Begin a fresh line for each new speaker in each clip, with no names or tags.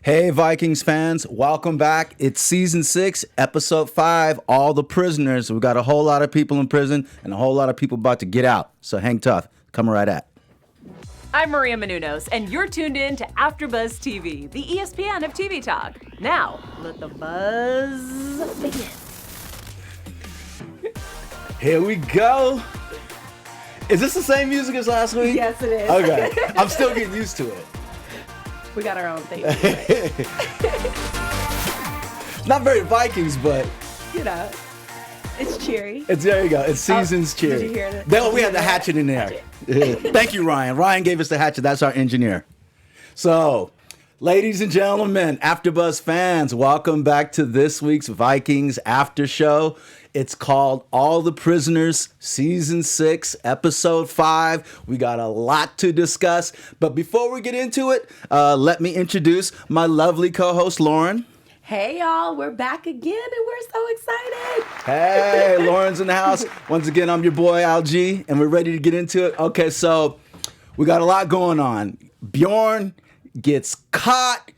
Hey, Vikings fans, welcome back. It's season 6, episode 5, All the Prisoners. We got a whole lot of people in prison and a whole lot of people about to get out. So hang tough. Coming right at.
I'm Maria Menounos, and you're tuned in to AfterBuzz TV, the ESPN of TV talk. Now, let the buzz begin.
Here we go. Is this the same music as last week?
Yes, it is.
Okay. I'm still getting used to it.
We got our own thing.
Not very Vikings, but
You know, it's cheery.
there you go. It's season's cheer.
Did you hear that?
We had the hatchet in there. Thank you, Ryan. Ryan gave us the hatchet. That's our engineer. So, ladies and gentlemen, AfterBuzz fans, welcome back to this week's Vikings After Show. It's called All the Prisoners, Season 6, Episode 5. We got a lot to discuss. But before we get into it, let me introduce my lovely co-host, Lauren.
Hey, y'all. We're back again, and we're so excited.
Hey, Lauren's in the house. Once again, I'm your boy, LG, and we're ready to get into it. Okay, so we got a lot going on. Bjorn gets caught,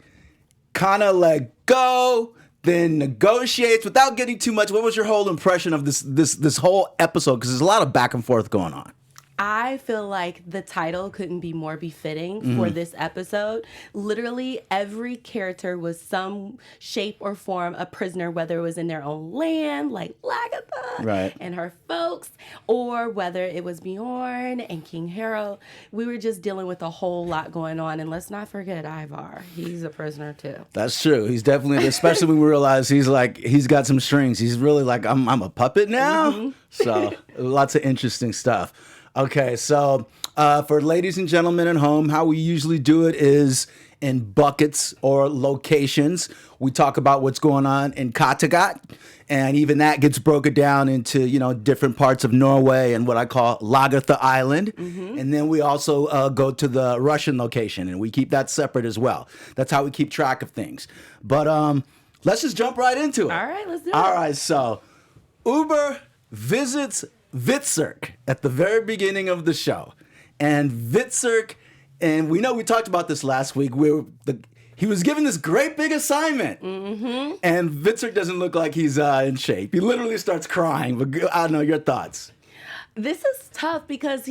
kind of let go, then negotiates without getting too much. What was your whole impression of this whole episode? Because there's a lot of back and forth going on.
I feel like the title couldn't be more befitting for this episode. Literally, every character was some shape or form a prisoner, whether it was in their own land, like Lagertha and her folks, or whether it was Bjorn and King Harold. We were just dealing with a whole lot going on. And let's not forget Ivar. He's a prisoner, too.
That's true. He's definitely, especially when we realize he's got some strings. He's really like, I'm a puppet now. So lots of interesting stuff. Okay, so for ladies and gentlemen at home, how we usually do it is in buckets or locations. We talk about what's going on in Kattegat, and even that gets broken down into, different parts of Norway and what I call Lagertha Island. And then we also go to the Russian location, and we keep that separate as well. That's how we keep track of things. But let's just jump right into it.
All right, let's do it.
All right, so Ivar visits Hvitserk at the very beginning of the show. And Hvitserk, and we know we talked about this last week, he was given this great big assignment. And Hvitserk doesn't look like he's in shape. He literally starts crying. But I don't know, your thoughts.
This is tough because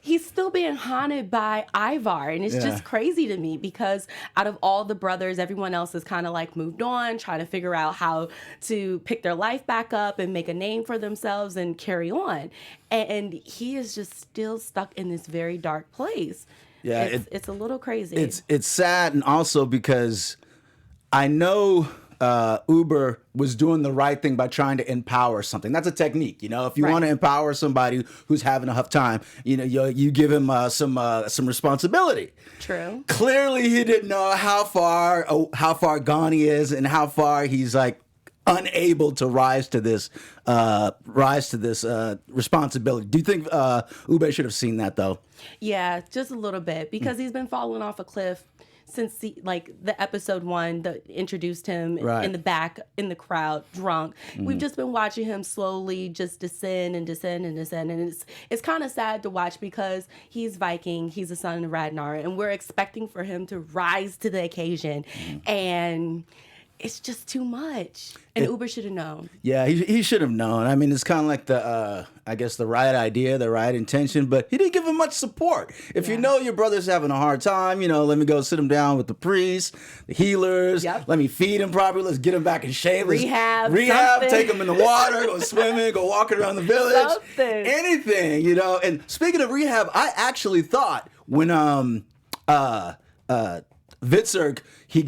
he's still being haunted by Ivar. And it's just crazy to me because out of all the brothers, everyone else has kind of like moved on, trying to figure out how to pick their life back up and make a name for themselves and carry on. And he is just still stuck in this very dark place. Yeah, it's a little crazy.
It's sad, and also because I know Ivar was doing the right thing by trying to empower something. That's a technique, If you want to empower somebody who's having a tough time, you give him some responsibility.
True.
Clearly, he didn't know how far gone he is and how far he's like unable to rise to this responsibility. Do you think Ivar should have seen that though?
Yeah, just a little bit because he's been falling off a cliff since the episode 1 that introduced him in the back in the crowd drunk. We've just been watching him slowly just descend and descend and descend, and it's kind of sad to watch because he's Viking, he's the son of Ragnar, and we're expecting for him to rise to the occasion, and it's just too much. And Ivar should have known. Yeah,
he should have known. I mean, it's kind of like the right idea, the right intention, but he didn't give him much support. If you know your brother's having a hard time, let me go sit him down with the priests, the healers.
Yep.
Let me feed him properly. Let's get him back in shape.
Rehab,
take him in the water, go swimming, go walking around the village.
Something.
Anything, And speaking of rehab, I actually thought when Hvitserk,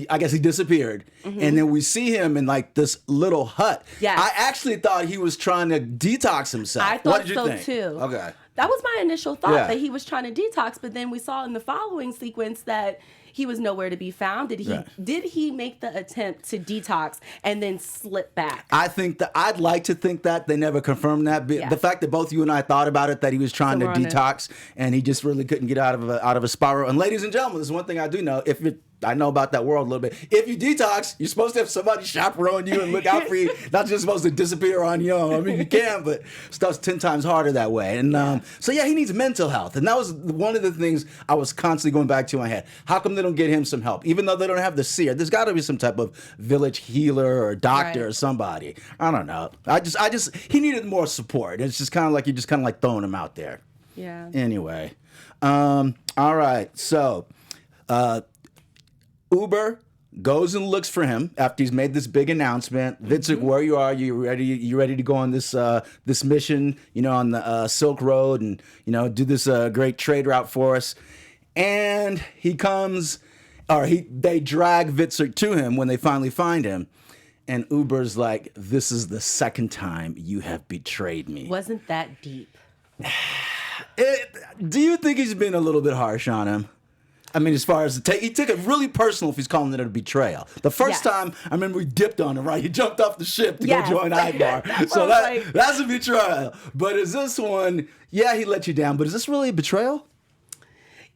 I guess he disappeared, and then we see him in like this little hut.
Yes.
I actually thought he was trying to detox himself.
I
What
thought
did you
so
think?
too.
Okay.
That was my initial thought, that he was trying to detox, but then we saw in the following sequence that he was nowhere to be found. Did he make the attempt to detox and then slip back?
I'd like to think that they never confirmed that. The fact that both you and I thought about it, that he was trying to detox and he just really couldn't get out of a spiral. And ladies and gentlemen, there's one thing I do know: if I know about that world a little bit. If you detox, you're supposed to have somebody chaperone you and look out for you. Not just supposed to disappear on your own. I mean, you can, but stuff's 10 times harder that way. And so, yeah, he needs mental health. And that was one of the things I was constantly going back to in my head. How come they don't get him some help? Even though they don't have the seer, there's got to be some type of village healer or doctor or somebody. I don't know. He needed more support. It's just kind of like you're just kind of like throwing him out there.
Yeah.
Anyway. All right. So, Uber goes and looks for him after he's made this big announcement. Hvitserk, where you are? You ready to go on this this mission? On the Silk Road and do this great trade route for us. And he comes, they drag Hvitserk to him when they finally find him. And Uber's like, "This is the second time you have betrayed me."
Wasn't that deep?
Do you think he's been a little bit harsh on him? I mean, as far as he took it really personal if he's calling it a betrayal. The first time, I remember we dipped on him, right? He jumped off the ship to go join Ivar. So that's a betrayal. But is this one, he let you down, but is this really a betrayal?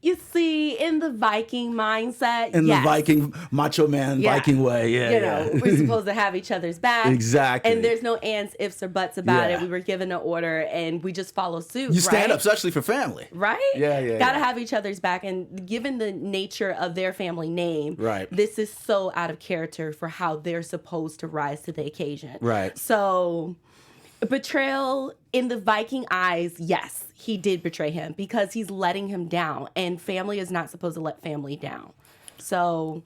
You see, in the Viking mindset,
in the Viking macho man Viking way,
we're supposed to have each other's back,
exactly,
and there's no ands, ifs, or buts about it. We were given an order, and we just follow suit.
You stand up, especially for family,
right? Gotta have each other's back, and given the nature of their family name, this is so out of character for how they're supposed to rise to the occasion,
right?
So, betrayal in the Viking eyes, yes. He did betray him because he's letting him down, and family is not supposed to let family down. So,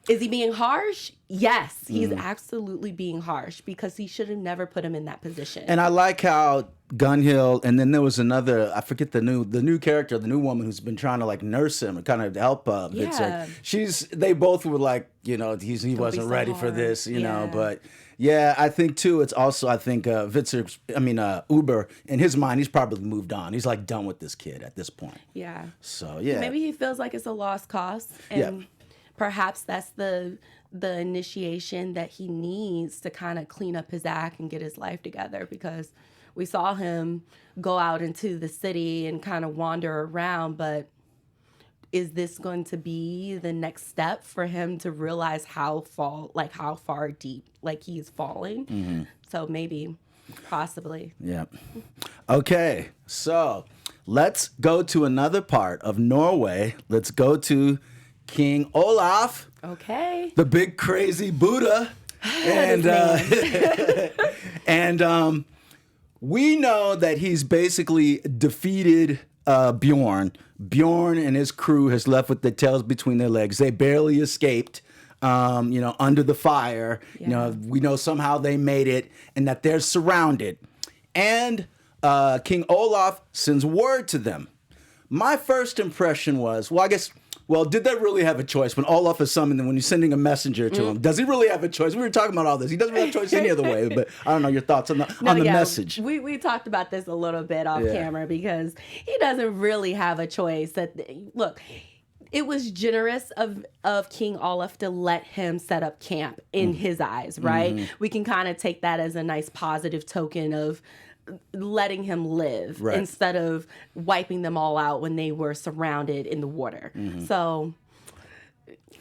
is he being harsh? Yes, he's absolutely being harsh because he should have never put him in that position.
And I like how Gunhild, and then there was another, I forget the new character, the new woman who's been trying to like nurse him and kind of help Hvitserk. They both were like, he wasn't ready for this, know, but. Yeah, I think too. It's also Hvitserk's. Uber in his mind, he's probably moved on. He's like done with this kid at this point.
Yeah.
So yeah.
Maybe he feels like it's a lost cause, and perhaps that's the initiation that he needs to kind of clean up his act and get his life together. Because we saw him go out into the city and kind of wander around, but. Is this going to be the next step for him to realize how far deep he is falling? Mm-hmm. So maybe, possibly.
Yeah. Okay, so let's go to another part of Norway. Let's go to King Olaf.
Okay.
The big crazy Buddha. And and we know that he's basically defeated Bjorn. Bjorn and his crew has left with their tails between their legs. They barely escaped, under the fire. Yeah. We know somehow they made it and that they're surrounded. And King Olaf sends word to them. My first impression was, did they really have a choice when Olaf is summoned and when you're sending a messenger to him? Does he really have a choice? We were talking about all this. He doesn't really have a choice any other way, but I don't know your thoughts on the message.
We talked about this a little bit off camera because he doesn't really have a choice. Look, it was generous of King Olaf to let him set up camp in his eyes, right? Mm-hmm. We can kind of take that as a nice positive token of letting him live instead of wiping them all out when they were surrounded in the water. Mm-hmm. So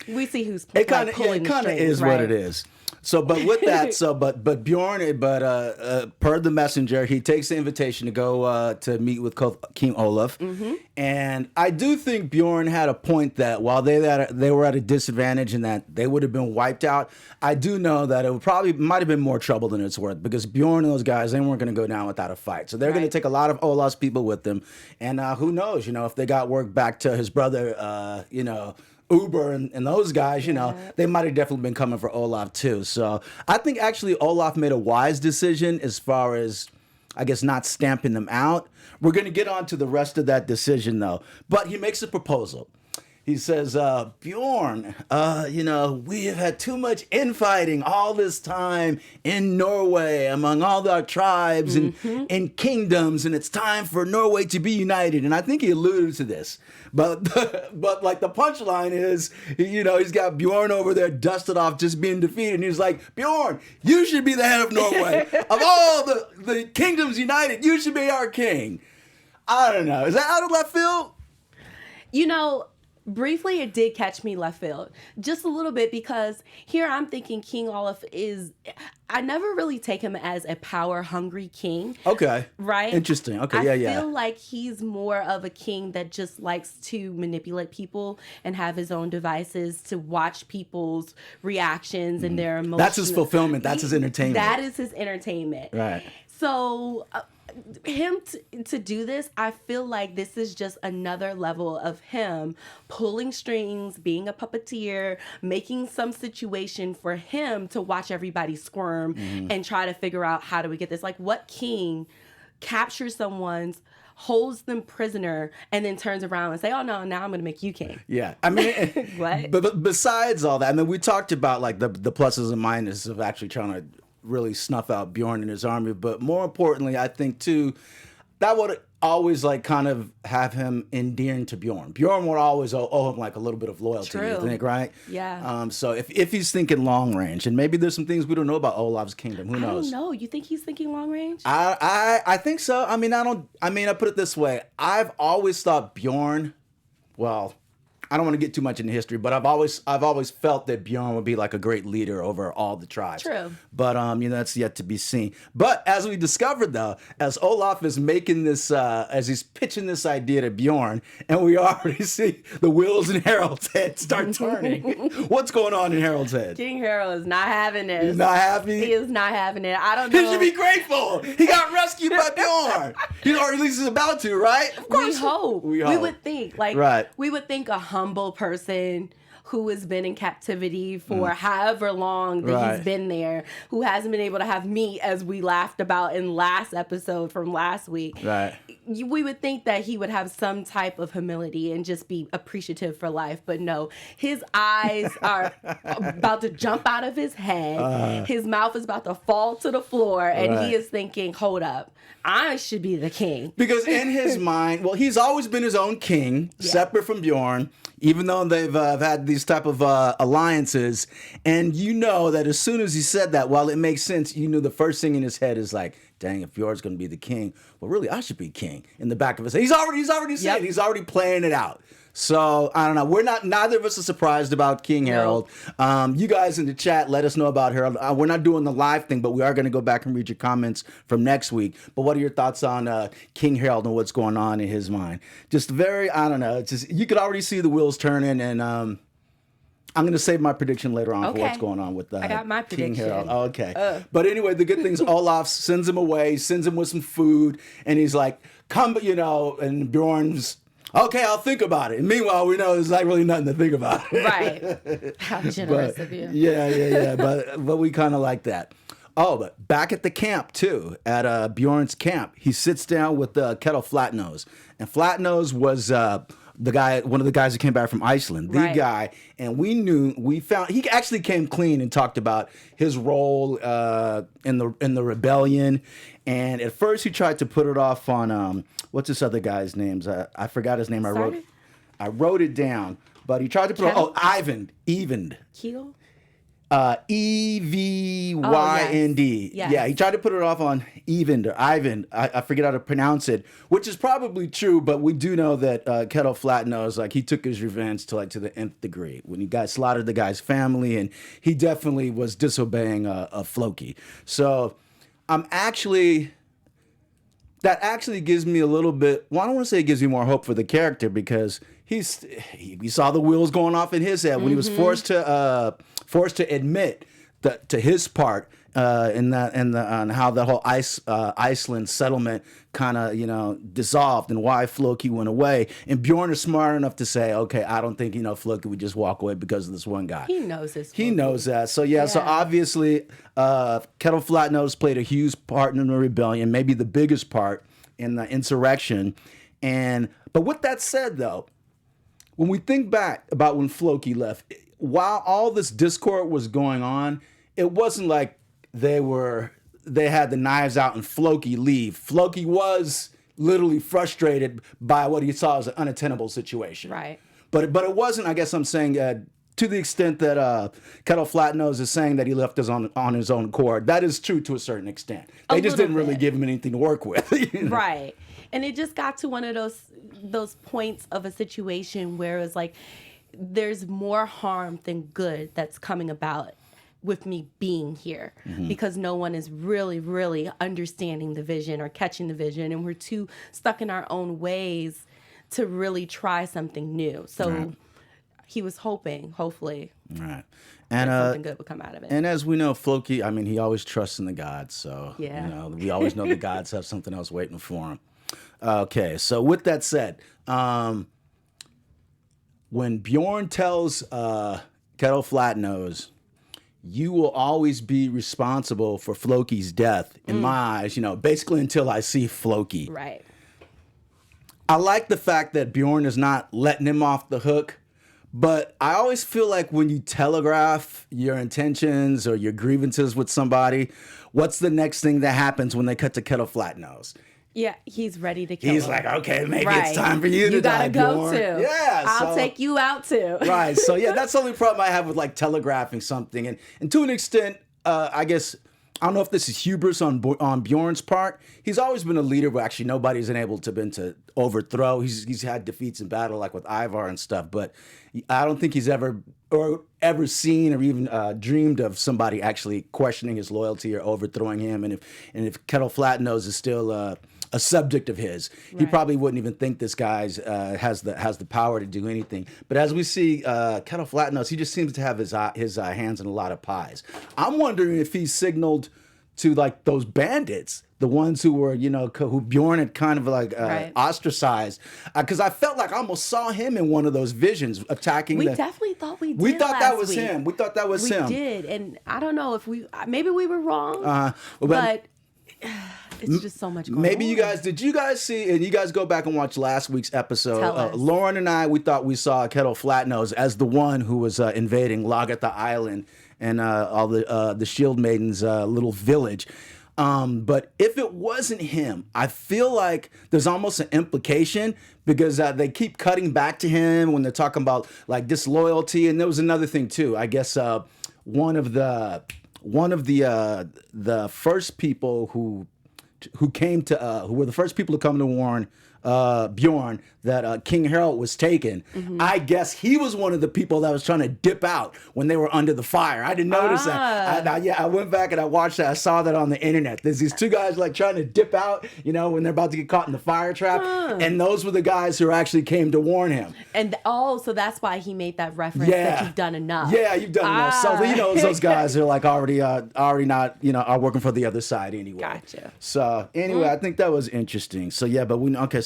we see who's
it kind of is what it is. So, but with that, but Bjorn, per the messenger, he takes the invitation to go to meet with King Olaf, and I do think Bjorn had a point that while they were at a disadvantage and that they would have been wiped out, I do know that it might have been more trouble than it's worth because Bjorn and those guys, they weren't going to go down without a fight, so they're going to take a lot of Olaf's people with them, and who knows, if they got work back to his brother, Uber and those guys, they might have definitely been coming for Olaf too. So I think actually Olaf made a wise decision as far as, I guess, not stamping them out. We're going to get on to the rest of that decision though. But he makes a proposal. He says, Bjorn, we have had too much infighting all this time in Norway among all our tribes and kingdoms, and it's time for Norway to be united. And I think he alluded to this. But like the punchline is, he's got Bjorn over there dusted off just being defeated. And he's like, Bjorn, you should be the head of Norway. Of all the kingdoms united, you should be our king. I don't know. Is that out of left field?
Briefly, it did catch me left field just a little bit, because here I'm thinking King Olaf is, I never really take him as a power hungry king.
Okay.
Right?
Interesting. Okay.
I feel like he's more of a king that just likes to manipulate people and have his own devices to watch people's reactions and their emotions.
That's his fulfillment. That's his entertainment.
That is his entertainment.
Right.
So him to do this, I feel like this is just another level of him pulling strings, being a puppeteer, making some situation for him to watch everybody squirm and try to figure out, how do we get this? Like, what king captures someone's, holds them prisoner, and then turns around and say, oh no, now I'm going to make you king.
Yeah. I mean,
what?
But besides all that, I mean, we talked about like the pluses and minuses of actually trying to really snuff out Bjorn and his army, but more importantly, I think too, that would always like kind of have him endearing to Bjorn. Bjorn would always owe him like a little bit of loyalty.
True.
You think, right?
Yeah.
So if he's thinking long range, and maybe there's some things we don't know about Olaf's kingdom, who knows?
I don't know. You think he's thinking long range?
I think so. I mean, I put it this way. I've always thought Bjorn, well, I don't want to get too much into history, but I've always felt that Bjorn would be like a great leader over all the tribes.
True.
But that's yet to be seen. But as we discovered though, as Olaf is making this, as he's pitching this idea to Bjorn, and we already see the wheels in Harold's head start turning. What's going on in Harold's head?
King Harold is not having this.
He's not happy?
He is not having it. I don't know.
He should be grateful. He got rescued by Bjorn. Or at least he's about to, right? Of course.
We hope. We would think. Like,
right.
We would think a humble person who has been in captivity for however long that he's been there, who hasn't been able to have meat, as we laughed about in last episode from last week.
Right.
We would think that he would have some type of humility and just be appreciative for life. But no, his eyes are about to jump out of his head. His mouth is about to fall to the floor. And he is thinking, hold up, I should be the king.
Because in his mind, well, he's always been his own king, separate from Bjorn, even though they've had these type of alliances. And you know that as soon as he said that, while it makes sense, you know the first thing in his head is like, dang, if Bjorn's going to be the king, well, really, I should be king. In the back of his head. He's already said it. He's already playing it out. So, I don't know. Neither of us are surprised about King Harold. You guys in the chat, let us know about Harold. We're not doing the live thing, but we are going to go back and read your comments from next week. But what are your thoughts on King Harold and what's going on in his mind? Just very, I don't know. It's just, you could already see the wheels turning, and I'm going to save my prediction later on for what's going on with
I got my
King
prediction.
Harold. Oh, okay. But anyway, the good thing is Olaf sends him away, sends him with some food, and he's like, come, and Bjorn's, okay, I'll think about it. And meanwhile, we know there's not really nothing to think about.
Right. How generous of you.
Yeah. But we kind of like that. Oh, but back at the camp, too, at Bjorn's camp, he sits down with Kjetill Flatnose. And Flatnose was one of the guys that came back from Iceland, the guy. And we found, he actually came clean and talked about his role in the rebellion. And at first he tried to put it off on, what's this other guy's name? I forgot his name. I wrote it down. But he tried to put it off, Eyvind.
Kjetill?
Evynd.
Yes.
Yeah, he tried to put it off on Eyvind or Eyvind. I forget how to pronounce it, which is probably true, but we do know that Kjetill Flatnose, like, he took his revenge to the nth degree when he slaughtered the guy's family, and he definitely was disobeying a Floki. So that actually gives me a little bit, well, I don't want to say it gives me more hope for the character, because we saw the wheels going off in his head when he was forced to admit to his part in how the whole Iceland settlement kind of dissolved and why Floki went away. And Bjorn is smart enough to say, okay, I don't think Floki would just walk away because of this one guy.
He knows this.
He knows that. So so obviously Kjetill Flatnose played a huge part in the rebellion, maybe the biggest part in the insurrection. But with that said, though, when we think back about when Floki left, while all this discord was going on, it wasn't like they had the knives out and Floki leave. Floki was literally frustrated by what he saw as an unattainable situation.
Right.
But it wasn't, I guess I'm saying, to the extent that Kjetill Flatnose is saying that he left us on his own accord, that is true to a certain extent. They just didn't really give him anything to work with. You know?
Right. And it just got to one of those points of a situation where it was like, there's more harm than good that's coming about with me being here, because no one is really, really understanding the vision or catching the vision, and we're too stuck in our own ways to really try something new. So he was hopefully,
and
something good would come out of it.
And as we know, Floki, I mean, he always trusts in the gods. So you know, we always know the gods have something else waiting for him. Okay, so with that said, when Bjorn tells Kjetill Flatnose, you will always be responsible for Floki's death, in my eyes, you know, basically until I see Floki.
Right.
I like the fact that Bjorn is not letting him off the hook, but I always feel like when you telegraph your intentions or your grievances with somebody, what's the next thing that happens when they cut to Kjetill Flatnose?
Yeah, he's ready to kill him.
He's like, okay, maybe it's time for you to die,
Bjorn.
Bjorn.
You gotta go too.
Yeah,
I'll take you out too.
Right. So yeah, that's the only problem I have with like telegraphing something, and to an extent, I guess I don't know if this is hubris on Bjorn's part. He's always been a leader, but actually nobody's been able to overthrow. He's had defeats in battle, like with Ivar and stuff, but I don't think he's ever seen or even dreamed of somebody actually questioning his loyalty or overthrowing him. And if Kjetill Flatnose is still a subject of his, he probably wouldn't even think this guy's has the power to do anything. But as we see, Kjetill Flatnose, he just seems to have his hands in a lot of pies. I'm wondering if he signaled to like those bandits, the ones who were, you know, who Bjorn had kind of like ostracized, because I felt like I almost saw him in one of those visions attacking.
We definitely thought we did.
We thought that was
week.
him. We thought that was him.
We did, and I don't know if maybe we were wrong, but it's just so much going
Maybe
on.
Did you guys see, and you guys go back and watch last week's episode, Lauren and I, we thought we saw Kjetill Flatnose as the one who was invading Lagertha Island and all the shieldmaidens' little village. But if it wasn't him, I feel like there's almost an implication because they keep cutting back to him when they're talking about like disloyalty. And there was another thing too. I guess one of the first people who were the first people to come to warn Bjorn that King Harald was taken. I guess he was one of the people that was trying to dip out when they were under the fire. I didn't notice that. I went back and I watched that. I saw that on the internet. There's these two guys like trying to dip out, you know, when they're about to get caught in the fire trap. And those were the guys who actually came to warn him.
And so that's why he made that reference that you've done enough.
Yeah, you've done enough. So you know those guys are like already not, you know, are working for the other side anyway.
Gotcha.
So anyway, I think that was interesting. So yeah, but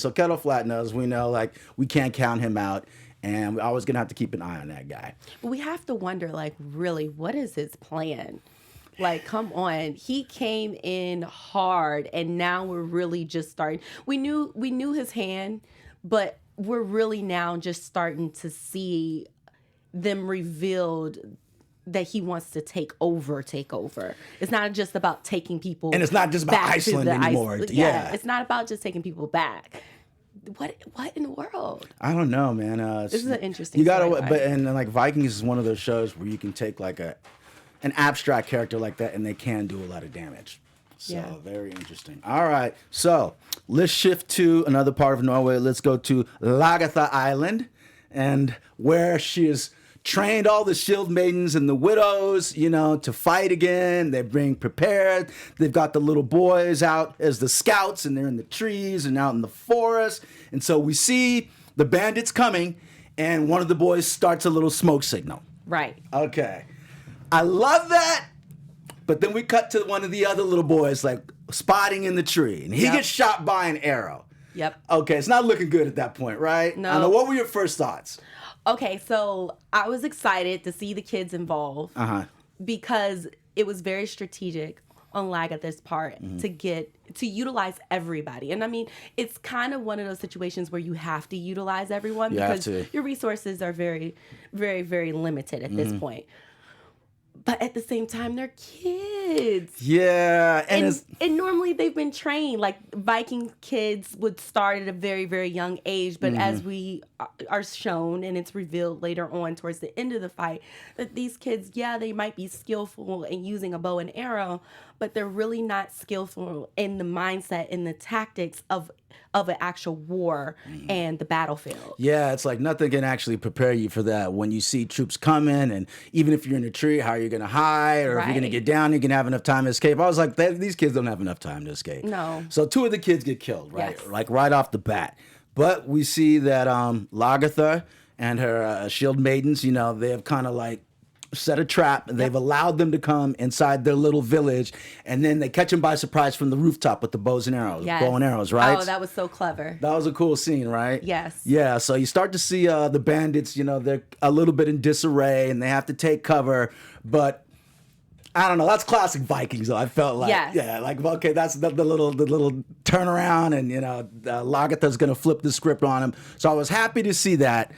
so Kjetill Flatnose, we know like we can't count him out, and we're always gonna have to keep an eye on that guy.
We have to wonder, like, really, what is his plan? Like, come on, he came in hard, and now we're really just starting. We knew his hand, but we're really now just starting to see them revealed that he wants to take over. It's not just about taking people,
and it's not just about Iceland anymore.
It's not about just taking people back. What in the world?
I don't know, man.
This is an interesting.
You gotta, and like Vikings is one of those shows where you can take like an abstract character like that, and they can do a lot of damage. So very interesting. All right, so let's shift to another part of Norway. Let's go to Lagertha Island, and where she is trained all the shield maidens and the widows, you know, to fight again. They're being prepared. They've got the little boys out as the scouts, and they're in the trees and out in the forest. And so we see the bandits coming, and one of the boys starts a little smoke signal.
Right.
Okay. I love that. But then we cut to one of the other little boys, like spotting in the tree, and he gets shot by an arrow.
Yep.
Okay, it's not looking good at that point, right?
No.
I know. What were your first thoughts?
Okay, so I was excited to see the kids involved because it was very strategic on Lagertha's part to utilize everybody. And I mean, it's kind of one of those situations where you have to utilize everyone because your resources are very, very, very limited at this point. But at the same time, they're kids.
Yeah.
And normally they've been trained. Like Viking kids would start at a very, very young age. But as we are shown, and it's revealed later on towards the end of the fight, that these kids, they might be skillful in using a bow and arrow, but they're really not skillful in the mindset and the tactics of an actual war and the battlefield.
Yeah, it's like nothing can actually prepare you for that. When you see troops coming, and even if you're in a tree, how are you going to hide? Or if you're going to get down, you can have enough time to escape. I was like, these kids don't have enough time to escape.
No.
So 2 of the kids get killed, right?
Yes.
Like right off the bat. But we see that Lagertha and her shield maidens, they have kind of like set a trap, and they've allowed them to come inside their little village, and then they catch them by surprise from the rooftop with the bows and arrows, bow and arrows, right?
Oh, that was so clever.
That was a cool scene, right?
Yes.
Yeah, so you start to see the bandits, they're a little bit in disarray, and they have to take cover, but I don't know, that's classic Vikings, though. I felt like, okay, that's the little turnaround, and, Lagertha's going to flip the script on him. So I was happy to see that.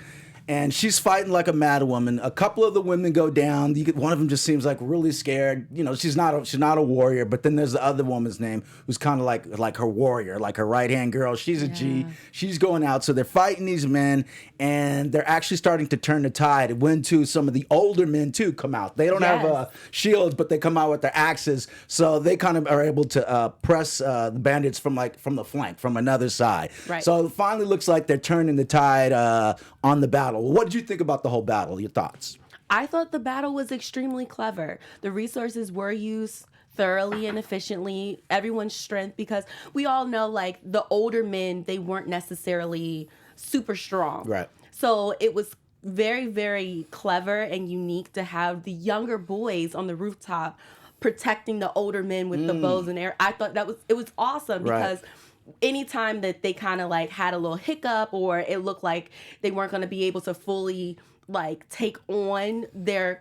And she's fighting like a mad woman. A couple of the women go down. One of them just seems like really scared. She's not a warrior. But then there's the other woman's name who's kind of like her warrior, like her right hand girl. She's a G. She's going out. So they're fighting these men, and they're actually starting to turn the tide. When too, some of the older men too come out. They don't have shields, but they come out with their axes. So they kind of are able to press the bandits from the flank, from another side.
Right.
So it finally looks like they're turning the tide on the battle. What did you think about the whole battle? Your thoughts?
I thought the battle was extremely clever. The resources were used thoroughly and efficiently, everyone's strength, because we all know, like, the older men, they weren't necessarily super strong.
Right.
So it was very, very clever and unique to have the younger boys on the rooftop protecting the older men with the bows and arrows. I thought it was awesome because anytime that they kind of like had a little hiccup, or it looked like they weren't going to be able to fully like take on their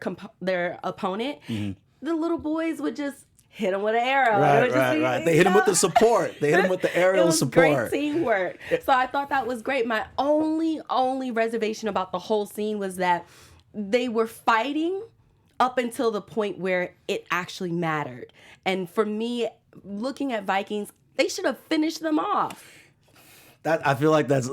opponent, the little boys would just hit them with an arrow.
Right. They hit them with the support. They hit them with the aerial support.
Great teamwork. So I thought that was great. My only reservation about the whole scene was that they were fighting up until the point where it actually mattered. And for me, looking at Vikings, they should have finished them off.
I feel like that's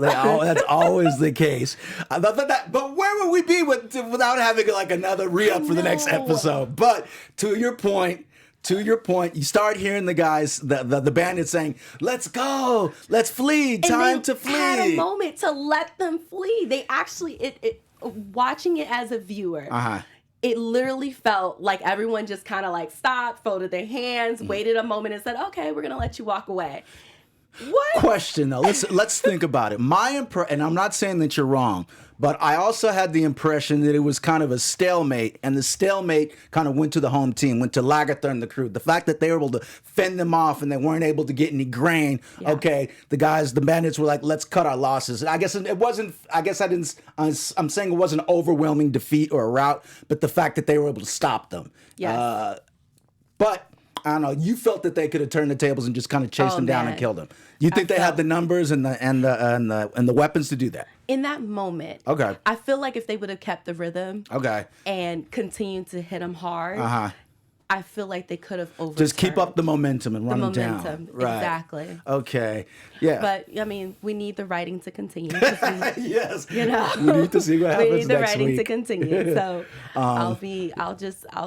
always the case. But where would we be without having like another re-up for the next episode? But to your point, you start hearing the guys, the bandits saying, "Let's go, let's flee, time to flee."
Had a moment to let them flee. They actually, watching it as a viewer. It literally felt like everyone just kind of like stopped, folded their hands, waited a moment, and said, "Okay, we're gonna let you walk away." What?
Question though, let's think about it. And I'm not saying that you're wrong, but I also had the impression that it was kind of a stalemate, and the stalemate kind of went to the home team, went to Lagertha and the crew. The fact that they were able to fend them off and they weren't able to get any grain. Yeah. Okay, the bandits were like, let's cut our losses. I guess it wasn't. I'm saying it wasn't an overwhelming defeat or a rout, but the fact that they were able to stop them.
Yes.
But I don't know. You felt that they could have turned the tables and just kind of chased them down and killed them. You think they had the numbers and the weapons to do that?
In that moment,
okay.
I feel like if they would have kept the rhythm,
okay,
and continued to hit them hard, I feel like they could have overturned.
Just keep up the momentum and run them down. Right.
Exactly.
Okay. Yeah.
But I mean, we need the writing to continue.
Yes.
You know,
we need to see what happens next week.
We need the writing to continue. So I'll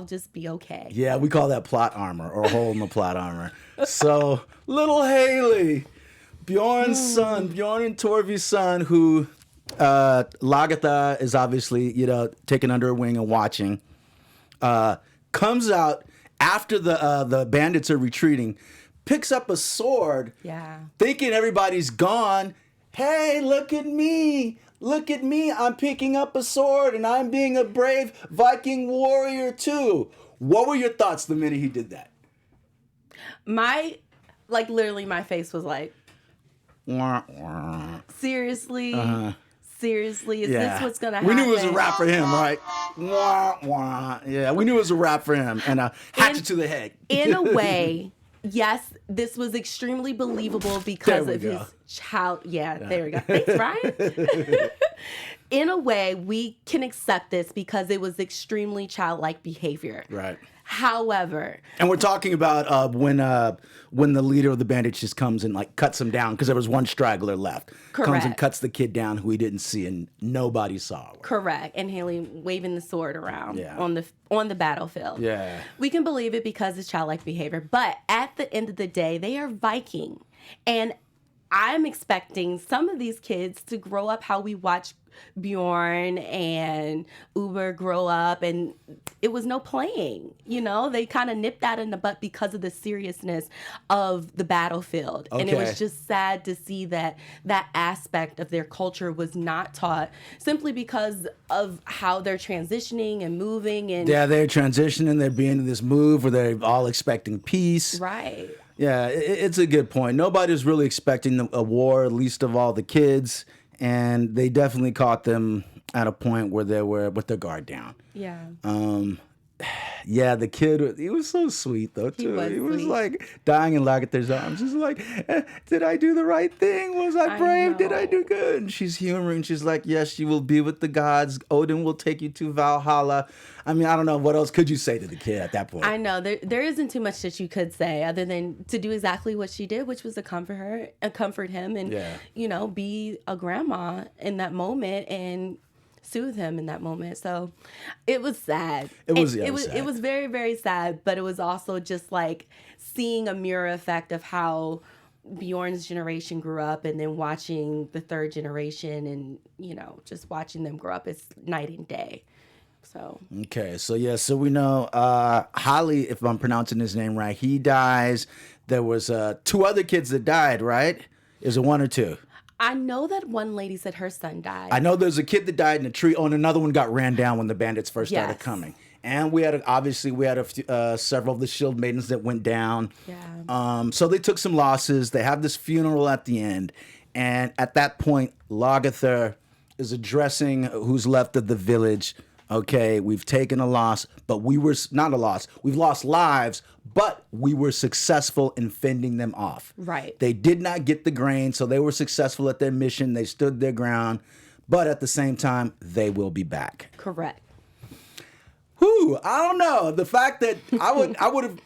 just be okay.
Yeah, we call that plot armor, or a hole in the plot armor. So little Haley, Bjorn's son, Bjorn and Torvi's son, who Lagertha is obviously taken under her wing and watching, comes out after the bandits are retreating, picks up a sword, thinking everybody's gone. Hey, look at me. Look at me. I'm picking up a sword and I'm being a brave Viking warrior too. What were your thoughts the minute he did that?
Literally my face was like, seriously? Seriously, is this what's gonna happen?
We knew it was a wrap for him, right? Wah, wah. Yeah, we knew it was a wrap for him, and hatchet to the head.
In a way, yes, this was extremely believable because of his child. Yeah, there we go. Thanks, Ryan. in a way, we can accept this because it was extremely childlike behavior.
Right.
However,
and we're talking about when the leader of the bandits just comes and like cuts him down because there was one straggler left.
Correct.
Comes and cuts the kid down who he didn't see and nobody saw.
Correct. And Haley waving the sword around
Yeah.
on the battlefield.
Yeah.
We can believe it because it's childlike behavior. But at the end of the day, they are Viking. And I'm expecting some of these kids to grow up how we watch Bjorn and Ivar grow up, and it was no playing. You know, they kind of nipped that in the butt because of the seriousness of the battlefield.
Okay.
And it was just sad to see that aspect of their culture was not taught simply because of how they're transitioning and moving. And
yeah, they're transitioning. They're being in this move where they're all expecting peace.
Right.
Yeah, it's a good point. Nobody's really expecting a war, least of all the kids. And they definitely caught them at a point where they were with their guard down.
Yeah.
Yeah, the kid, he was so sweet, though, too. He was
sweet.
like dying in Lagertha's arms. Just like, did I do the right thing? Was I brave? Did I do good? And she's humoring. She's like, yes, you will be with the gods. Odin will take you to Valhalla. I mean, I don't know. What else could you say to the kid at that point?
I know. There isn't too much that you could say other than to do exactly what she did, which was to comfort him, and, you know, be a grandma in that moment and soothe him in that moment. So it was sad. It was very, very sad, but it was also just like seeing a mirror effect of how Bjorn's generation grew up and then watching the third generation and, you know, just watching them grow up. It's night and day. So
okay, so we know Holly, if I'm pronouncing his name right, he dies. There was 2 other kids that died, right? Is it 1 or 2?
I know that one lady said her son died.
I know there's a kid that died in a tree. Oh, and another one got ran down when the bandits first started coming. And we had several of the shield maidens that went down.
Yeah.
So they took some losses. They have this funeral at the end, and at that point, Lagertha is addressing who's left of the village. Okay, we've taken a loss, but we were not a loss. We've lost lives, but we were successful in fending them off.
Right.
They did not get the grain, so they were successful at their mission. They stood their ground, but at the same time, they will be back.
Correct.
Whew, I don't know. The fact that I would have,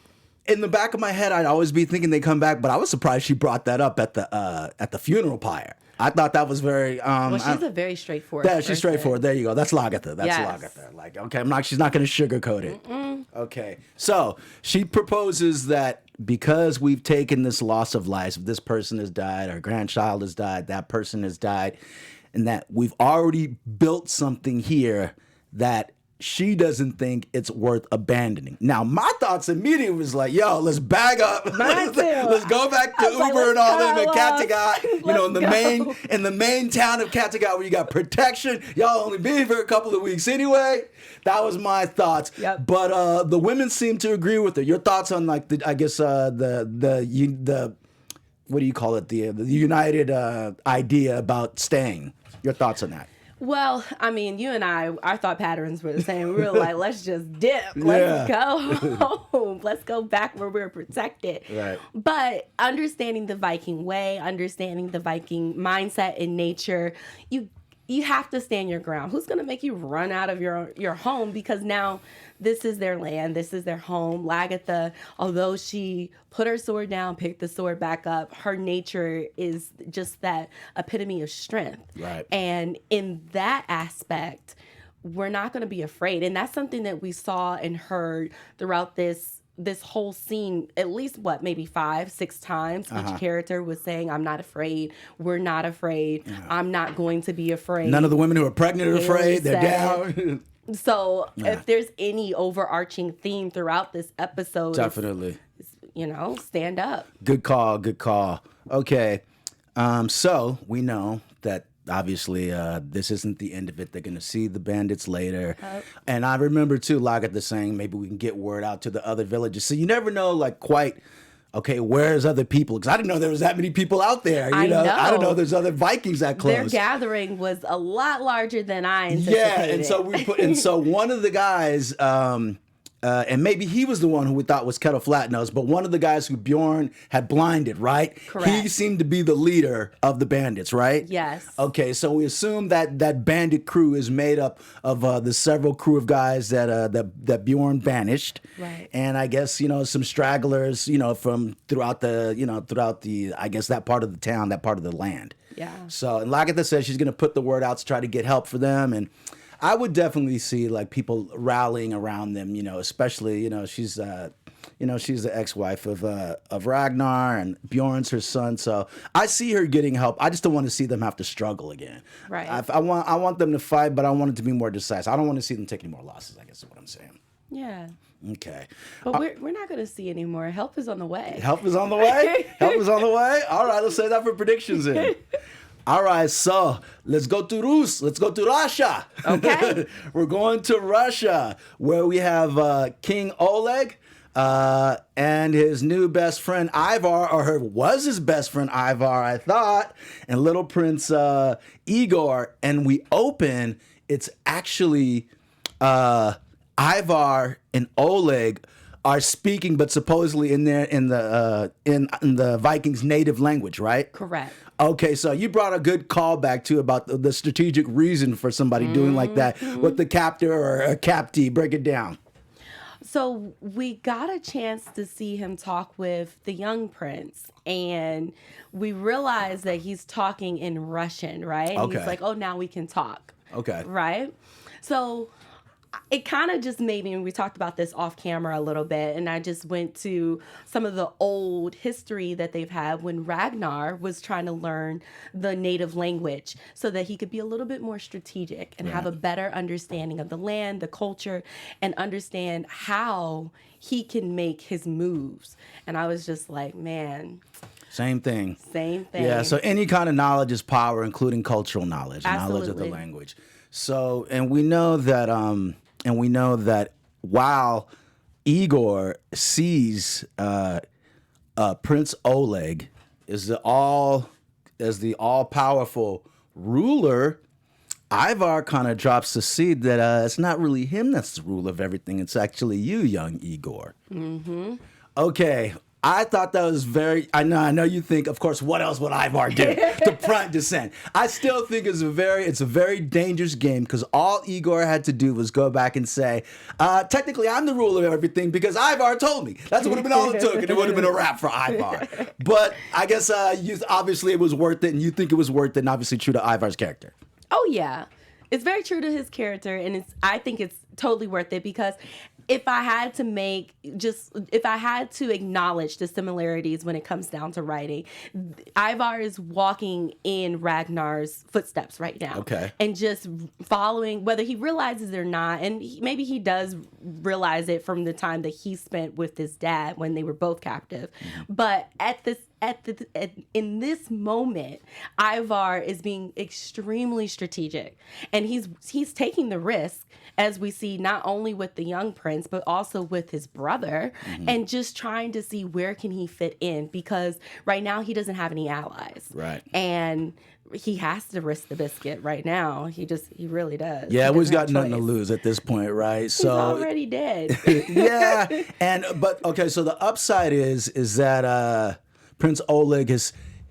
in the back of my head, I'd always be thinking they come back, but I was surprised she brought that up at the funeral pyre. I thought that was very.
Well, she's a very straightforward.
Yeah, she's straightforward. There you go. That's Lagertha. That's Lagertha. Like, okay, she's not going to sugarcoat it. Okay, so she proposes that because we've taken this loss of life, this person has died, our grandchild has died, that person has died, and that we've already built something here that she doesn't think it's worth abandoning. Now, my thoughts immediately was like, yo, let's bag up. Let's go back to Uber and all them in Kattegat. You know, in the main town of Kattegat where you got protection. Y'all only been here for a couple of weeks anyway. That was my thoughts.
Yep.
But the women seem to agree with her. Your thoughts on like the what do you call it? The united idea about staying. Your thoughts on that?
Well, I mean, you and our thought patterns were the same. We were like, let's just dip. Let's go home. Let's go back where we're protected.
Right.
But understanding the Viking way, understanding the Viking mindset and nature, you have to stand your ground. Who's going to make you run out of your home? Because now this is their land. This is their home. Lagertha, although she put her sword down, picked the sword back up, her nature is just that epitome of strength.
Right.
And in that aspect, we're not going to be afraid. And that's something that we saw and heard throughout this whole scene, at least maybe 5-6 times. Each character was saying, I'm not afraid. We're not afraid. I'm not going to be afraid.
None of the women who are pregnant are afraid. They're down.
So if there's any overarching theme throughout this episode,
definitely,
stand up.
Good call. Okay. So we know that obviously this isn't the end of it. They're going to see the bandits later. And I remember too, Lagertha saying maybe we can get word out to the other villages. So you never know like quite, okay, where's other people? Because I didn't know there was that many people out there. I know. I don't know there's other Vikings that close.
Their gathering was a lot larger than I anticipated.
Yeah, and so so one of the guys, and maybe he was the one who we thought was Kjetill Flatnose, but one of the guys who Bjorn had blinded, right?
Correct.
He seemed to be the leader of the bandits, right?
Yes.
Okay, so we assume that that bandit crew is made up of the several crew of guys that Bjorn banished,
right?
And I guess some stragglers, from throughout the I guess that part of the town, that part of the land.
Yeah.
So and Lagertha says she's going to put the word out to try to get help for them, and I would definitely see like people rallying around them, especially, she's the ex-wife of Ragnar, and Bjorn's her son. So I see her getting help. I just don't want to see them have to struggle again.
Right.
I want them to fight, but I want it to be more decisive. I don't want to see them take any more losses, I guess is what I'm saying.
Yeah.
Okay.
But we're not going to see any more. Help is on the way.
Help is on the way? Help is on the way? All right, let's say that for predictions then. All right, so let's go to Rus. Let's go to Russia.
Okay.
We're going to Russia, where we have King Oleg and his new best friend Ivar, or was his best friend Ivar, I thought, and little Prince Igor. And we open, it's actually Ivar and Oleg are speaking, but supposedly in the Vikings' native language, right?
Correct.
Okay, so you brought a good callback too about the strategic reason for somebody doing like that with the captor or a captee. Break it down.
So we got a chance to see him talk with the young prince, and we realized that he's talking in Russian, right? And
Okay.
he's like, oh, now we can talk.
Okay.
Right? So it kind of just made me, and we talked about this off camera a little bit, and I just went to some of the old history that they've had when Ragnar was trying to learn the native language so that he could be a little bit more strategic and have a better understanding of the land, the culture, and understand how he can make his moves. And I was just like, man.
Same thing.
Same thing.
Yeah, so any kind of knowledge is power, including cultural knowledge, knowledge of the
Absolutely.
language. So, and we know that while Igor sees Prince Oleg as the all-powerful ruler, Ivar kind of drops the seed that it's not really him that's the ruler of everything. It's actually you, young Igor. Mm-hmm. Okay. I thought that was I know you think, of course, what else would Ivar do to prompt dissent? I still think it's a very dangerous game, because all Igor had to do was go back and say, technically I'm the ruler of everything because Ivar told me. That's what would have been all it took, and it would have been a wrap for Ivar. But I guess obviously it was worth it, and you think it was worth it, and obviously true to Ivar's character.
Oh, yeah. It's very true to his character, and I think it's totally worth it, because if I had to acknowledge the similarities when it comes down to writing, Ivar is walking in Ragnar's footsteps right now.
Okay.
And just following, whether he realizes it or not, and maybe he does realize it from the time that he spent with his dad when they were both captive. Mm-hmm. But in this moment, Ivar is being extremely strategic, and he's taking the risk, as we see not only with the young prince but also with his brother, and just trying to see where can he fit in, because right now he doesn't have any allies.
Right.
And he has to risk the biscuit right now. He really does.
Yeah,
He
we've
doesn't
got
have a
nothing to
choice.
lose at this point, right?
He's
So
already dead.
yeah, but okay. So the upside is that Prince Oleg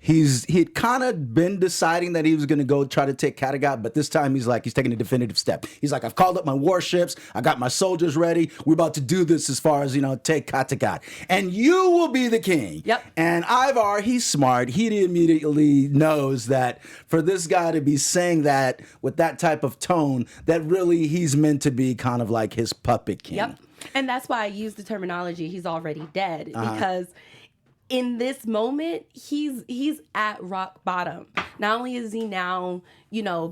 he'd kind of been deciding that he was going to go try to take Kattegat, but this time he's taking a definitive step. He's like, I've called up my warships, I got my soldiers ready, we're about to do this as far as take Kattegat, and you will be the king.
Yep.
And Ivar, he's smart. He immediately knows that for this guy to be saying that with that type of tone, that really he's meant to be kind of like his puppet king.
Yep. And that's why I use the terminology he's already dead, because in this moment, he's at rock bottom. Not only is he now,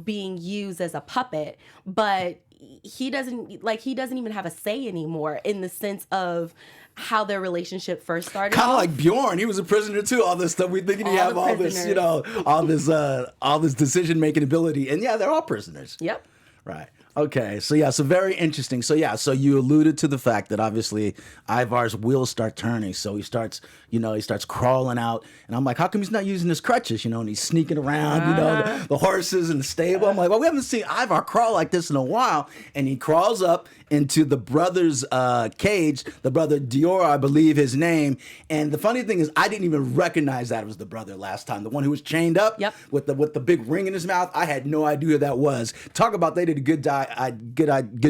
being used as a puppet, but he doesn't even have a say anymore in the sense of how their relationship first started.
Kind of
off.
like Bjorn, he was a prisoner too. All this stuff, we thinking he
All
have
the
all this, all this decision making ability, and yeah, they're all prisoners.
Yep.
Right. Okay. So yeah. So very interesting. So yeah. So you alluded to the fact that obviously Ivar's wheels start turning. So he starts crawling out, and I'm like, how come he's not using his crutches? And he's sneaking around. The horses and the stable. I'm like, well, we haven't seen Ivar crawl like this in a while. And he crawls up, into the brother's cage. The brother Dior, I believe his name. And the funny thing is, I didn't even recognize that it was the brother last time. The one who was chained up with the big ring in his mouth. I had no idea who that was. Talk about they did a good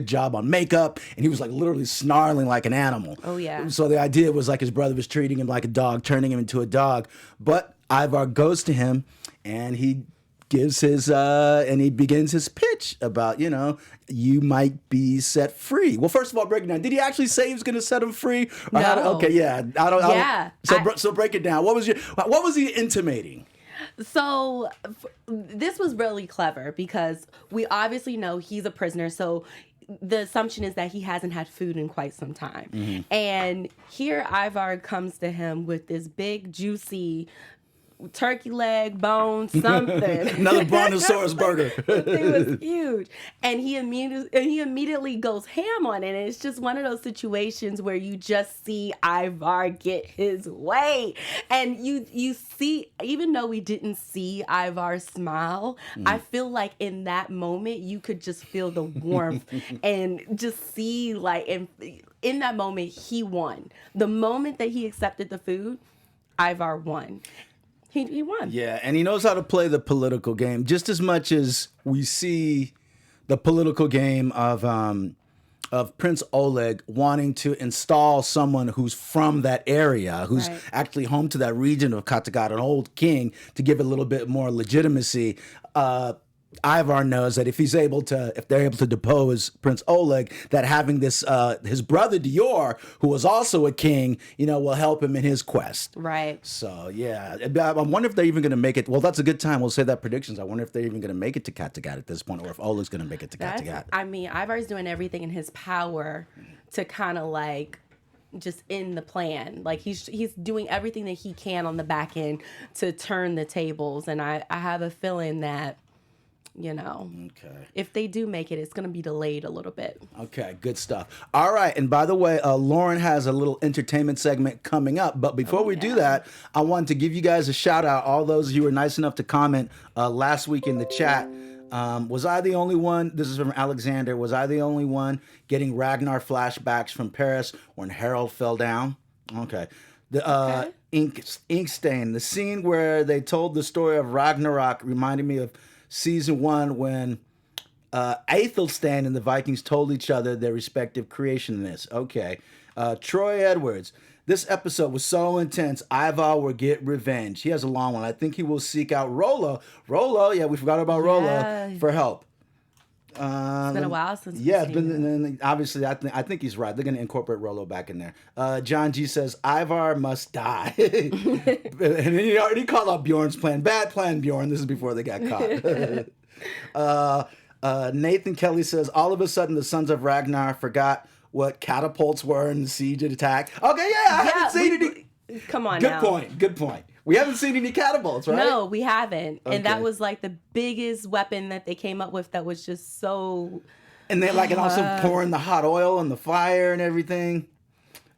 job on makeup, and he was like literally snarling like an animal.
Oh yeah.
So the idea was like his brother was treating him like a dog, turning him into a dog. But Ivar goes to him, and he gives his and he begins his pitch about, you might be set free. Well, first of all, break it down. Did he actually say he was going to set him free? Or
No.
So break it down. What was he intimating?
So this was really clever because we obviously know he's a prisoner. So the assumption is that he hasn't had food in quite some time. Mm-hmm. And here Ivar comes to him with this big, juicy turkey leg, bone, something.
Another brontosaurus burger.
The thing was huge. And he immediately goes ham on it. And it's just one of those situations where you just see Ivar get his way. And you see, even though we didn't see Ivar smile, I feel like in that moment you could just feel the warmth and just see like in that moment he won. The moment that he accepted the food, Ivar won. He won.
Yeah, and he knows how to play the political game just as much as we see the political game of Prince Oleg wanting to install someone who's from that area, who's actually home to that region of Kattegat, an old king, to give it a little bit more legitimacy. Ivar knows that if they're able to depose Prince Oleg, that having this his brother Dior, who was also a king, will help him in his quest.
Right.
So yeah, I wonder if they're even going to make it. Well, that's a good time. We'll say that predictions. I wonder if they're even going to make it to Kattegat at this point, or if Oleg's going to make it to Kattegat.
I mean, Ivar's doing everything in his power to kind of like just end the plan. Like he's doing everything that he can on the back end to turn the tables, and I have a feeling that. If they do make it, it's going to be delayed a little bit.
Okay, good stuff. All right, and by the way, Lauren has a little entertainment segment coming up. But before we do that, I wanted to give you guys a shout out. All those of you who were nice enough to comment last week in the chat. Was I the only one? This is from Alexander. Was I the only one getting Ragnar flashbacks from Paris when Harold fell down? Okay. The ink stain. The scene where they told the story of Ragnarok reminded me of Season 1 when Athelstan and the Vikings told each other their respective creation myths. Okay. Troy Edwards. This episode was so intense, Ivar will get revenge. He has a long one. I think he will seek out Rollo. Rollo, yeah, we forgot about Rollo for help.
It's been a while since.
Yeah, it's been. Obviously, I think he's right. They're going to incorporate Rollo back in there. John G says Ivar must die, and then he already called out Bjorn's plan. Bad plan, Bjorn. This is before they got caught. Nathan Kelly says all of a sudden the sons of Ragnar forgot what catapults were in the siege attack. Okay, I haven't seen any.
Come on, now.
Good point. We haven't seen any catapults, right?
No, we haven't. Okay. And that was like the biggest weapon that they came up with that was just so...
And then and also pouring the hot oil on the fire and everything.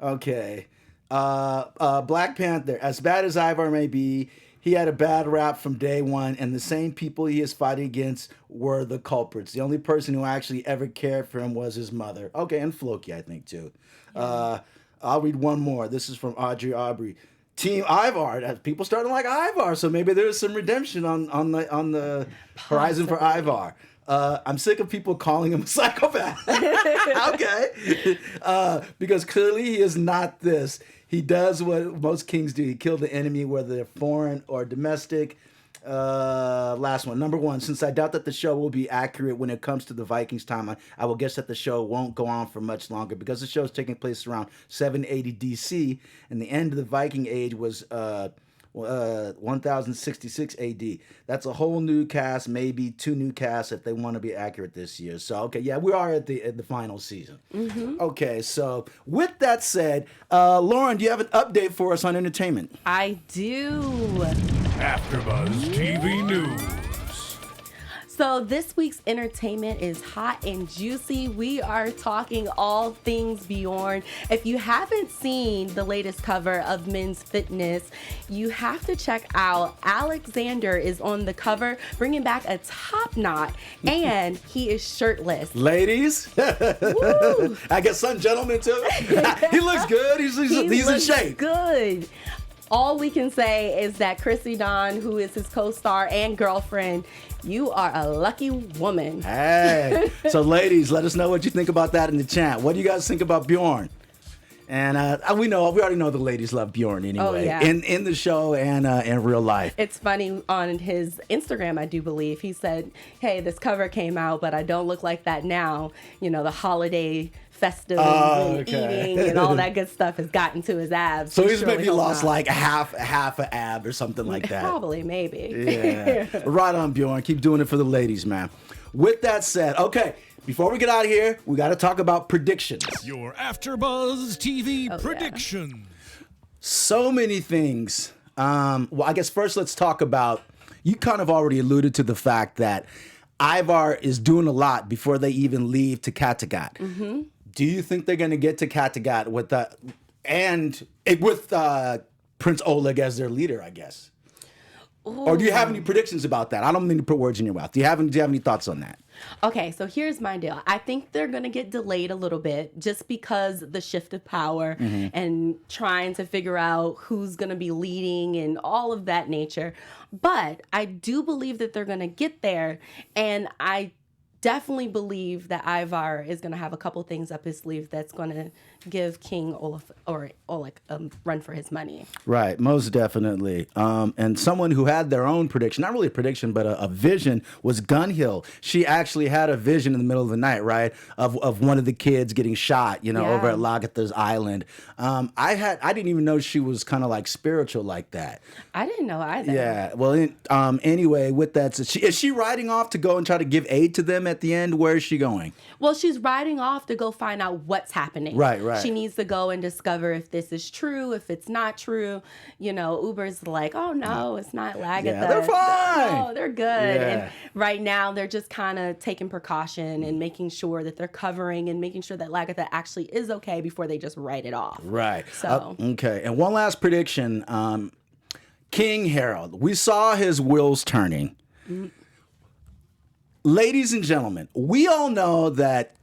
Okay. Black Panther. As bad as Ivar may be, he had a bad rap from day one, and the same people he is fighting against were the culprits. The only person who actually ever cared for him was his mother. Okay, and Floki, I think, too. Yeah. I'll read one more. This is from Audrey Aubrey. Team Ivar. People starting like Ivar, so maybe there's some redemption on the horizon for Ivar. I'm sick of people calling him a psychopath. Okay. Because clearly he is not this. He does what most kings do. He killed the enemy, whether they're foreign or domestic. Last one. Number one, since I doubt that the show will be accurate when it comes to the Vikings timeline, I will guess that the show won't go on for much longer because the show is taking place around 780 DC, and the end of the Viking Age was 1066 AD. That's a whole new cast, maybe 2 new casts if they want to be accurate this year. So, okay, yeah, we are at the final season. Mm-hmm. Okay, so with that said, Lauren, do you have an update for us on entertainment?
I do.
AfterBuzz TV News.
So this week's entertainment is hot and juicy. We are talking all things Bjorn. If you haven't seen the latest cover of Men's Fitness, you have to check out Alexander is on the cover, bringing back a top knot, and he is shirtless.
Ladies, I guess some gentlemen too. He looks good. He's in shape.
Good. All we can say is that Chrissy Dawn, who is his co-star and girlfriend, you are a lucky woman.
Hey. So ladies, let us know what you think about that in the chat. What do you guys think about Bjorn? And we already know the ladies love Bjorn anyway.
Oh, yeah.
In the show and in real life.
It's funny, on his Instagram, I do believe, he said, hey, this cover came out, but I don't look like that now. You know, the holiday festive and eating and all that good stuff has gotten to his abs.
So he's maybe lost like half an ab or something like that.
Probably, maybe.
Yeah. Right on, Bjorn. Keep doing it for the ladies, man. With that said, okay, before we get out of here, we got to talk about predictions.
Your AfterBuzz TV predictions.
Yeah. So many things. Well, I guess first let's talk about, you kind of already alluded to the fact that Ivar is doing a lot before they even leave to Kattegat. Mm-hmm. Do you think they're going to get to Kattegat with Prince Oleg as their leader, I guess? Ooh. Or do you have any predictions about that? I don't mean to put words in your mouth. Do you have any thoughts on that?
Okay, so here's my deal. I think they're going to get delayed a little bit just because the shift of power and trying to figure out who's going to be leading and all of that nature. But I do believe that they're going to get there, and I definitely believe that Ivar is going to have a couple things up his sleeve that's going to give King Olaf or Oleg a run for his money.
Right, most definitely. And someone who had their own prediction, not really a prediction, but a vision, was Gunhild. She actually had a vision in the middle of the night, right, of one of the kids getting shot, over at Lagertha's island. I didn't even know she was kind of like spiritual like that.
I didn't know either.
Yeah, well, anyway, with that, so is she riding off to go and try to give aid to them at the end? Where is she going?
Well, she's riding off to go find out what's happening.
Right.
She needs to go and discover if this is true, if it's not true. Uber's like, oh, no, it's not Lagertha.
Yeah, they're fine.
No, they're good.
Yeah.
And right now, they're just kind of taking precaution and making sure that they're covering and making sure that Lagertha actually is okay before they just write it off.
Right.
So
okay. And one last prediction. King Harald. We saw his wheels turning. Mm-hmm. Ladies and gentlemen, we all know that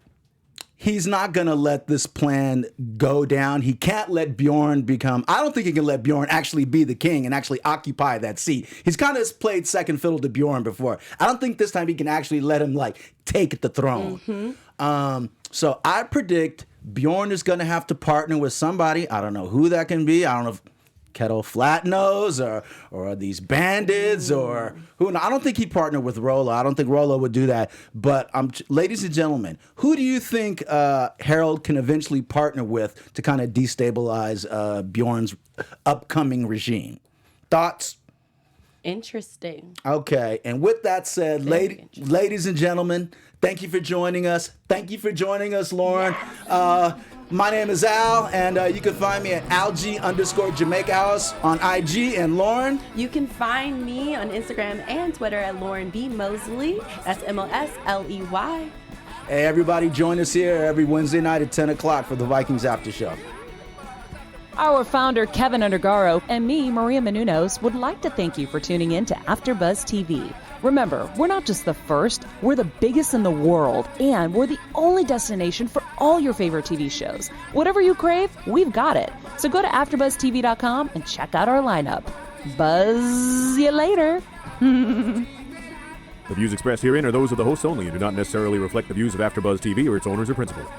he's not going to let this plan go down. He can't let Bjorn I don't think he can let Bjorn actually be the king and actually occupy that seat. He's kind of played second fiddle to Bjorn before. I don't think this time he can actually let him take the throne. Mm-hmm. So I predict Bjorn is going to have to partner with somebody. I don't know who that can be. I don't know if Kjetill Flatnose or these bandits or who. I don't think he'd partner with Rollo. I don't think Rollo would do that. But ladies and gentlemen, who do you think Harald can eventually partner with to kind of destabilize Bjorn's upcoming regime? Thoughts?
Interesting.
Okay, and with that said, ladies and gentlemen, thank you for joining us. Thank you for joining us, Lauren. Yes. My name is Al, and you can find me at alg_Jamaica House on IG. And Lauren?
You can find me on Instagram and Twitter at Lauren B. Mosley. That's Mosley.
Hey, everybody, join us here every Wednesday night at 10 o'clock for the Vikings After Show.
Our founder, Kevin Undergaro, and me, Maria Menounos, would like to thank you for tuning in to AfterBuzz TV. Remember, we're not just the first, we're the biggest in the world, and we're the only destination for all your favorite TV shows. Whatever you crave, we've got it. So go to AfterBuzzTV.com and check out our lineup. Buzz you later.
The views expressed herein are those of the hosts only and do not necessarily reflect the views of AfterBuzz TV or its owners or principals.